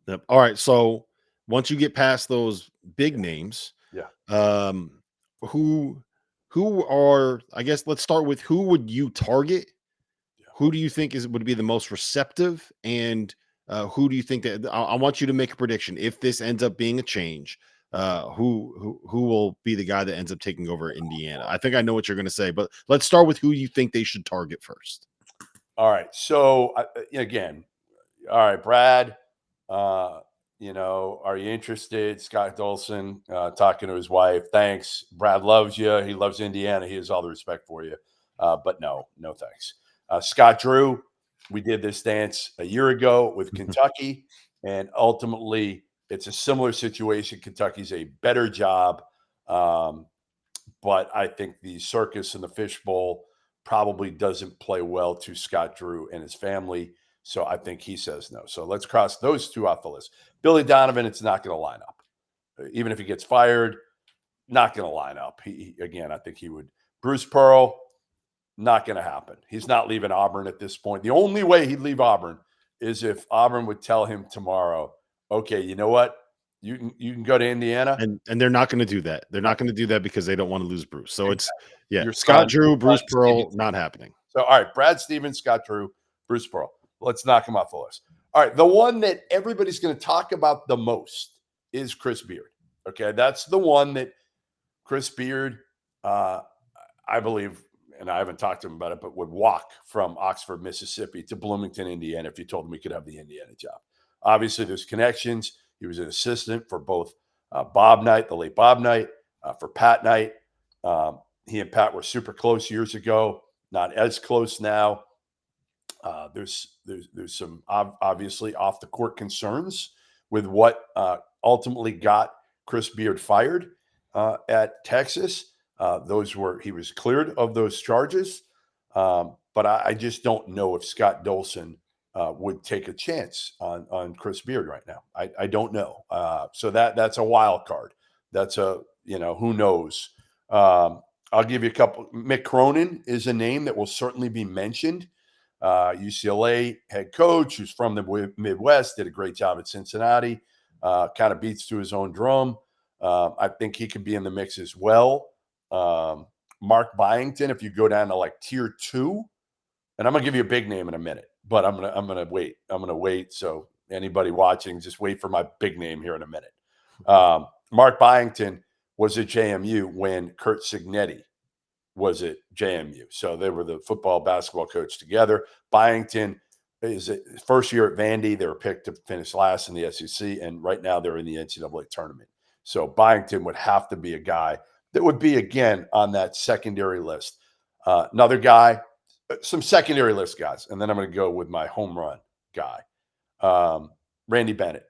Yep. All right. So once you get past those big names, Yeah. um, who who are, I guess let's start with, who would you target? Who do you think would be the most receptive? And who do you think that, I want you to make a prediction if this ends up being a change? Who will be the guy that ends up taking over Indiana? I think I know what you're going to say, but let's start with who you think they should target first. All right. So again, all right, Brad. Are you interested? Scott Dolson talking to his wife. Thanks. Brad loves you. He loves Indiana. He has all the respect for you. But no thanks. Scott Drew, we did this dance a year ago with Kentucky, and ultimately it's a similar situation. Kentucky's a better job. But I think the circus and the fishbowl probably doesn't play well to Scott Drew and his family. So I think he says no. So let's cross those two off the list. Billy Donovan, it's not going to line up. Even if he gets fired, not going to line up. Again, I think he would. Bruce Pearl, not going to happen. He's not leaving Auburn at this point. The only way he'd leave Auburn is if Auburn would tell him tomorrow, okay, you know what? You can go to Indiana. And they're not going to do that. They're not going to do that because they don't want to lose Bruce. So it's, yeah, Your Scott son, Drew, Bruce Brad Pearl, Stevens. not happening. So, all right, Brad Stevens, Scott Drew, Bruce Pearl. Let's knock him off the list. All right, the one that everybody's going to talk about the most is Chris Beard. Okay, that's the one that Chris Beard, I believe, and I haven't talked to him about it, but would walk from Oxford, Mississippi to Bloomington, Indiana if you told him he could have the Indiana job. Obviously, there's connections. He was an assistant for both Bob Knight, the late Bob Knight, for Pat Knight. He and Pat were super close years ago, not as close now. There's some obviously off the court concerns with what ultimately got Chris Beard fired at Texas. He was cleared of those charges, but I just don't know if Scott Dolson would take a chance on Chris Beard right now. I don't know. So that's a wild card. That's who knows. I'll give you a couple. Mick Cronin is a name that will certainly be mentioned. UCLA head coach who's from the Midwest, did a great job at Cincinnati, kind of beats to his own drum. I think he could be in the mix as well. Mark Byington, if you go down to like tier 2, and I'm gonna give you a big name in a minute, but I'm gonna wait. I'm gonna wait. So anybody watching, just wait for my big name here in a minute. Mark Byington was at JMU when Kurt Signetti was at JMU. So they were the football basketball coach together. Byington is first year at Vandy. They were picked to finish last in the SEC, and right now they're in the NCAA tournament. So Byington would have to be a guy that would be, again, on that secondary list. Another guy, some secondary list guys, and then I'm going to go with my home run guy, Randy Bennett.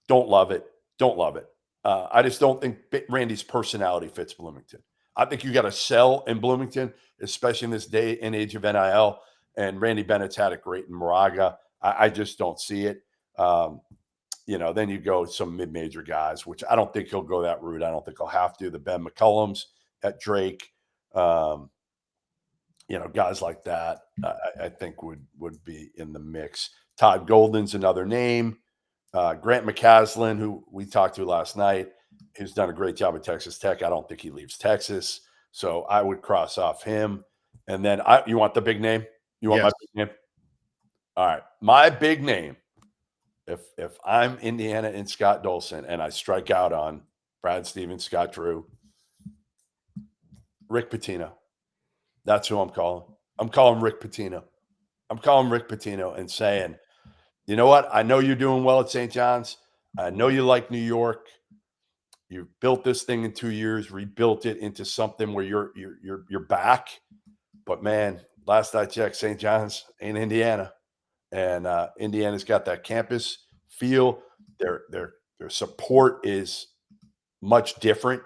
Don't love it. Don't love it. I just don't think Randy's personality fits Bloomington. I think you got to sell in Bloomington, especially in this day and age of NIL. And Randy Bennett's had it great in Moraga. I just don't see it. Then you go some mid-major guys, which I don't think he'll go that route. I don't think he'll have to. The Ben McCullums at Drake, guys like that, I think would be in the mix. Todd Golden's another name. Grant McCaslin, who we talked to last night, who's done a great job at Texas Tech. I don't think he leaves Texas, so I would cross off him. And then you want the big name? You want my big name? All right, my big name. If I'm Indiana and Scott Dolson and I strike out on Brad Stevens, Scott Drew, Rick Pitino. That's who I'm calling. I'm calling Rick Pitino. I'm calling Rick Pitino and saying, you know what? I know you're doing well at St. John's. I know you like New York. You've built this thing in 2 years, rebuilt it into something where you're back. But man, last I checked, St. John's ain't Indiana, and Indiana's got that campus feel. Their support is much different.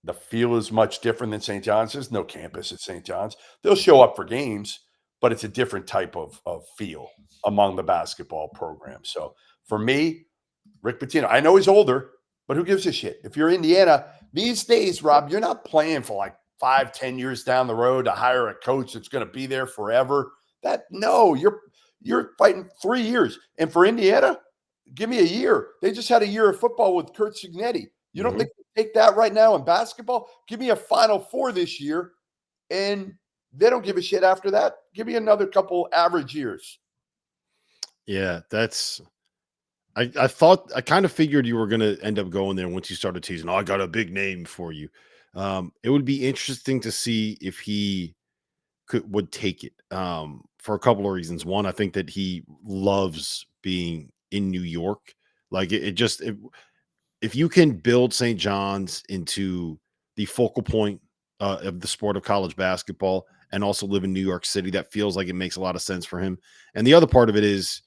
The feel is much different than St. John's. There's no campus at St. John's. They'll show up for games, but it's a different type of feel among the basketball program. So for me, Rick Pitino, I know he's older, but who gives a shit? If you're Indiana these days, Rob, you're not playing for like 5-10 years down the road to hire a coach that's going to be there forever. You're fighting 3 years. And for Indiana, give me a year. They just had a year of football with Kurt Signetti. You don't Mhm. think they take that right now in basketball? Give me a Final Four this year, and they don't give a shit after that. Give me another couple average years. Yeah, that's. I thought I kind of figured you were going to end up going there once you started teasing. Oh, I got a big name for you. It would be interesting to see if he would take it for a couple of reasons. One, I think that he loves being in New York. Like if you can build St. John's into the focal point of the sport of college basketball and also live in New York City, that feels like it makes a lot of sense for him. And the other part of it is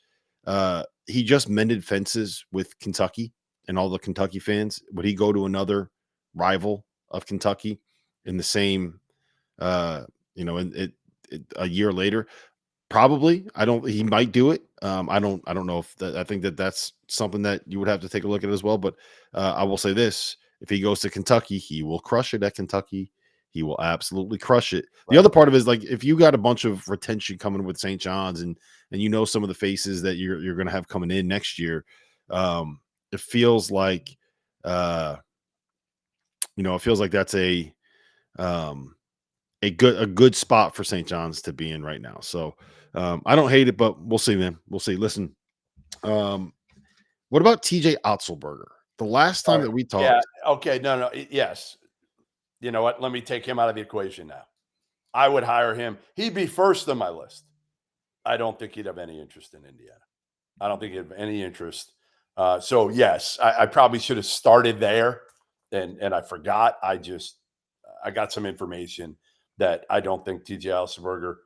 he just mended fences with Kentucky and all the Kentucky fans. Would he go to another rival of Kentucky in the same, uh, a year later? Probably. I don't he might do it. I don't know if that I think that that's something that you would have to take a look at as well, but I will say this, if he goes to Kentucky, he will crush it at Kentucky. He will absolutely crush it. The Right. other part of it is like if you got a bunch of retention coming with St. John's and you know some of the faces that you're going to have coming in next year, it feels like it feels like that's um a good spot for St. John's to be in right now. So I don't hate it, but we'll see, man. We'll see. Listen, um, what about TJ Otzelberger? The last All time right. that we Yeah. talked, Okay. No, no. Yes. You know what? Let me take him out of the equation now. I would hire him. He'd be first on my list. I don't think he'd have any interest in Indiana. I don't think he'd have any interest. So yes, I probably should have started there, and I forgot. I got some information that I don't think TJ Elsenberger,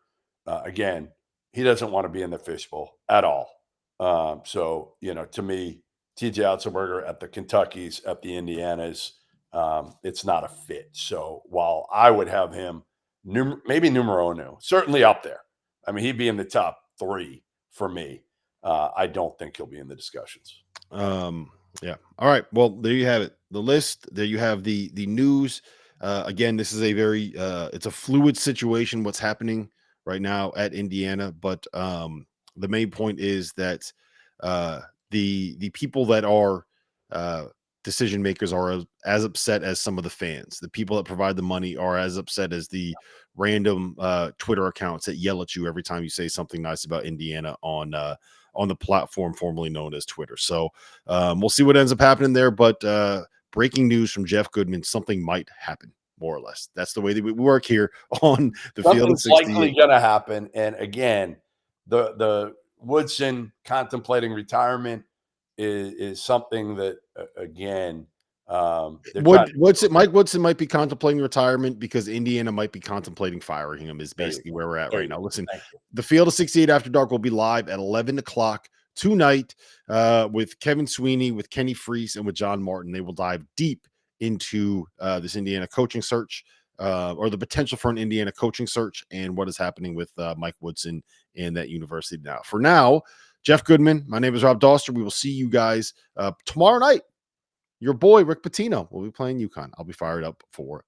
again, he doesn't want to be in the fishbowl at all. So to me, TJ Elsenberger at the Kentuckies, at the Indianas, it's not a fit. So while I would have him, maybe numero uno, certainly up there. I mean, he'd be in the top 3 for me. I don't think he'll be in the discussions. um, yeah. All right. Well, there you have it. The list. There you have the news. Again, this is a very it's a fluid situation. What's happening right now at Indiana, but the main point is that uh, the people that are uh, decision makers are as upset as some of the fans. The people that provide the money are as upset as the random Twitter accounts that yell at you every time you say something nice about Indiana on the platform formerly known as Twitter. So we'll see what ends up happening there. But breaking news from Jeff Goodman: something might happen. More or less, that's the way that we work here on the field of Something's likely 68. going to happen. And again, the Woodson contemplating retirement is something that again, they're trying to Mike Woodson might be contemplating retirement because Indiana might be contemplating firing him, is there you basically go. where we're at There right you now. go. Listen, Thank you. the Field of 68 After Dark will be live at 11 o'clock tonight with Kevin Sweeney, with Kenny Freese, and with John Martin. They will dive deep into this Indiana coaching search or the potential for an Indiana coaching search and what is happening with Mike Woodson and that university now. For now, Jeff Goodman, my name is Rob Doster. We will see you guys tomorrow night. Your boy, Rick Pitino, will be playing UConn. I'll be fired up for